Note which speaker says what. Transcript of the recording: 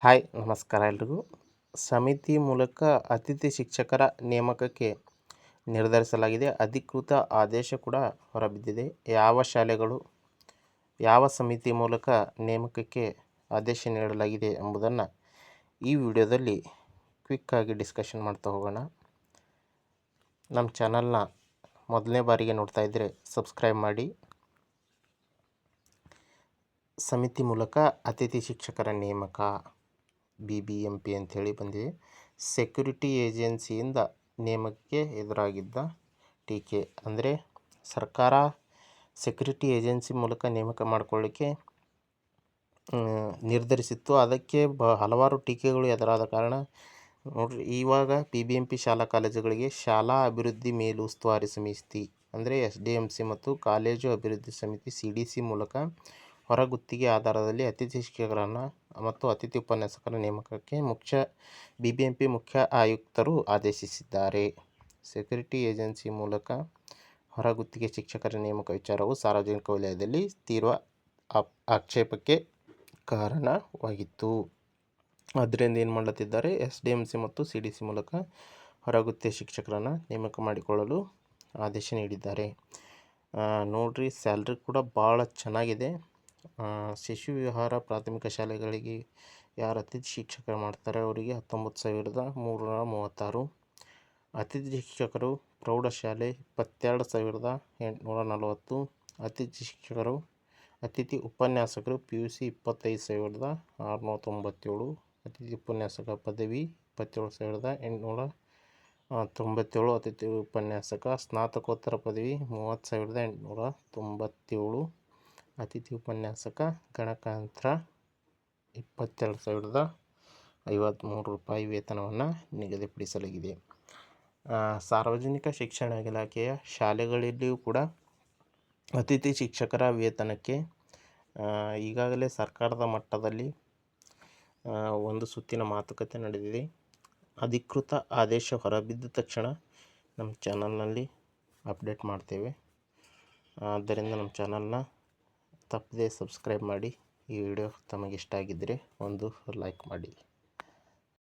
Speaker 1: Hi ನಮಸ್ಕಾರ ಎಲ್ರಿಗೂ. ಸಮಿತಿ ಮೂಲಕ ಅತಿಥಿ ಶಿಕ್ಷಕರ ನೇಮಕಕ್ಕೆ ನಿರ್ಧರಿಸಲಾಗಿದೆ. ಅಧಿಕೃತ ಆದೇಶ ಕೂಡ ಹೊರಬಿದ್ದಿದೆ. ಯಾವ ಶಾಲೆಗಳು ಯಾವ ಸಮಿತಿ ಮೂಲಕ ನೇಮಕಕ್ಕೆ ಆದೇಶ ನೀಡಲಾಗಿದೆ ಎಂಬುದನ್ನು ಈ ವಿಡಿಯೋದಲ್ಲಿ ಕ್ವಿಕ್ಕಾಗಿ ಡಿಸ್ಕಷನ್ ಮಾಡ್ತಾ ಹೋಗೋಣ. ನಮ್ಮ ಚಾನಲ್ನ ಮೊದಲನೇ ಬಾರಿಗೆ ನೋಡ್ತಾ ಇದ್ದರೆ ಸಬ್ಸ್ಕ್ರೈಬ್ ಮಾಡಿ. ಸಮಿತಿ ಮೂಲಕ ಅತಿಥಿ ಶಿಕ್ಷಕರ ನೇಮಕ BBMP ಅಂಥೇಳಿ ಬಂದಿದೆ. ಸೆಕ್ಯೂರಿಟಿ ಏಜೆನ್ಸಿಯಿಂದ ನೇಮಕಕ್ಕೆ ಎದುರಾಗಿದ್ದ ಟೀಕೆ. ಅಂದರೆ ಸರ್ಕಾರ ಸೆಕ್ಯೂರಿಟಿ ಏಜೆನ್ಸಿ ಮೂಲಕ ನೇಮಕ ಮಾಡಿಕೊಳ್ಳಿಕ್ಕೆ ನಿರ್ಧರಿಸಿತ್ತು. ಅದಕ್ಕೆ ಹಲವಾರು ಟೀಕೆಗಳು ಎದುರಾದ ಕಾರಣ ನೋಡ್ರಿ, ಇವಾಗ BBMP ಶಾಲಾ ಕಾಲೇಜುಗಳಿಗೆ ಶಾಲಾ ಅಭಿವೃದ್ಧಿ ಮೇಲುಸ್ತುವಾರಿ ಸಮಿತಿ ಅಂದರೆ SDMC ಮತ್ತು ಕಾಲೇಜು ಅಭಿವೃದ್ಧಿ ಸಮಿತಿ CDC ಮೂಲಕ ಹೊರಗುತ್ತಿಗೆ ಆಧಾರದಲ್ಲಿ ಅತಿಥಿ ಶಿಕ್ಷಕರನ್ನು ಮತ್ತು ಅತಿಥಿ ಉಪನ್ಯಾಸಕರ ನೇಮಕಕ್ಕೆ BBMP ಮುಖ್ಯ ಆಯುಕ್ತರು ಆದೇಶಿಸಿದ್ದಾರೆ. ಸೆಕ್ಯೂರಿಟಿ ಏಜೆನ್ಸಿ ಮೂಲಕ ಹೊರಗುತ್ತಿಗೆ ಶಿಕ್ಷಕರ ನೇಮಕ ವಿಚಾರವು ಸಾರ್ವಜನಿಕ ವಲಯದಲ್ಲಿ ತೀವ್ರ ಆಕ್ಷೇಪಕ್ಕೆ ಕಾರಣವಾಗಿತ್ತು. ಆದ್ದರಿಂದ ಏನು ಮಾಡಲತ್ತಿದ್ದಾರೆ, SDMC ಮತ್ತು CDC ಮೂಲಕ ಹೊರಗುತ್ತಿಗೆ ಶಿಕ್ಷಕರನ್ನು ನೇಮಕ ಮಾಡಿಕೊಳ್ಳಲು ಆದೇಶ ನೀಡಿದ್ದಾರೆ. ನೋಡ್ರಿ, ಸ್ಯಾಲ್ರಿ ಕೂಡ ಭಾಳ ಚೆನ್ನಾಗಿದೆ. ಶಿಶು ವಿಹಾರ ಪ್ರಾಥಮಿಕ ಶಾಲೆಗಳಿಗೆ ಯಾರು ಅತಿಥಿ ಶಿಕ್ಷಕರು ಮಾಡ್ತಾರೆ ಅವರಿಗೆ 19,336. ಅತಿಥಿ ಶಿಕ್ಷಕರು ಪ್ರೌಢಶಾಲೆ 22,840. ಅತಿಥಿ ಶಿಕ್ಷಕರು ಅತಿಥಿ ಉಪನ್ಯಾಸಕರು PUC 25,697. ಅತಿಥಿ ಉಪನ್ಯಾಸಕ ಪದವಿ 27,897. ಅತಿಥಿ ಉಪನ್ಯಾಸಕ ಸ್ನಾತಕೋತ್ತರ ಪದವಿ 30,897. ಅತಿಥಿ ಉಪನ್ಯಾಸಕ ಗಣಕಯಂತ್ರ 22,053 ರೂಪಾಯಿ ವೇತನವನ್ನು ನಿಗದಿಪಡಿಸಲಾಗಿದೆ. ಸಾರ್ವಜನಿಕ ಶಿಕ್ಷಣ ಇಲಾಖೆಯ ಶಾಲೆಗಳಲ್ಲಿಯೂ ಕೂಡ ಅತಿಥಿ ಶಿಕ್ಷಕರ ವೇತನಕ್ಕೆ ಈಗಾಗಲೇ ಸರ್ಕಾರದ ಮಟ್ಟದಲ್ಲಿ ಒಂದು ಸುತ್ತಿನ ಮಾತುಕತೆ ನಡೆದಿದೆ. ಅಧಿಕೃತ ಆದೇಶ ಹೊರಬಿದ್ದ ತಕ್ಷಣ ನಮ್ಮ ಚಾನಲ್ನಲ್ಲಿ ಅಪ್ಡೇಟ್ ಮಾಡ್ತೇವೆ. ಆದ್ದರಿಂದ ನಮ್ಮ ಚಾನಲ್ನ ತಪ್ಪದೇ ಸಬ್ಸ್ಕ್ರೈಬ್ ಮಾಡಿ. ಈ ವಿಡಿಯೋ ತಮಗಿಷ್ಟ ಆಗಿದ್ದರೆ ಒಂದು ಲೈಕ್ ಮಾಡಿ.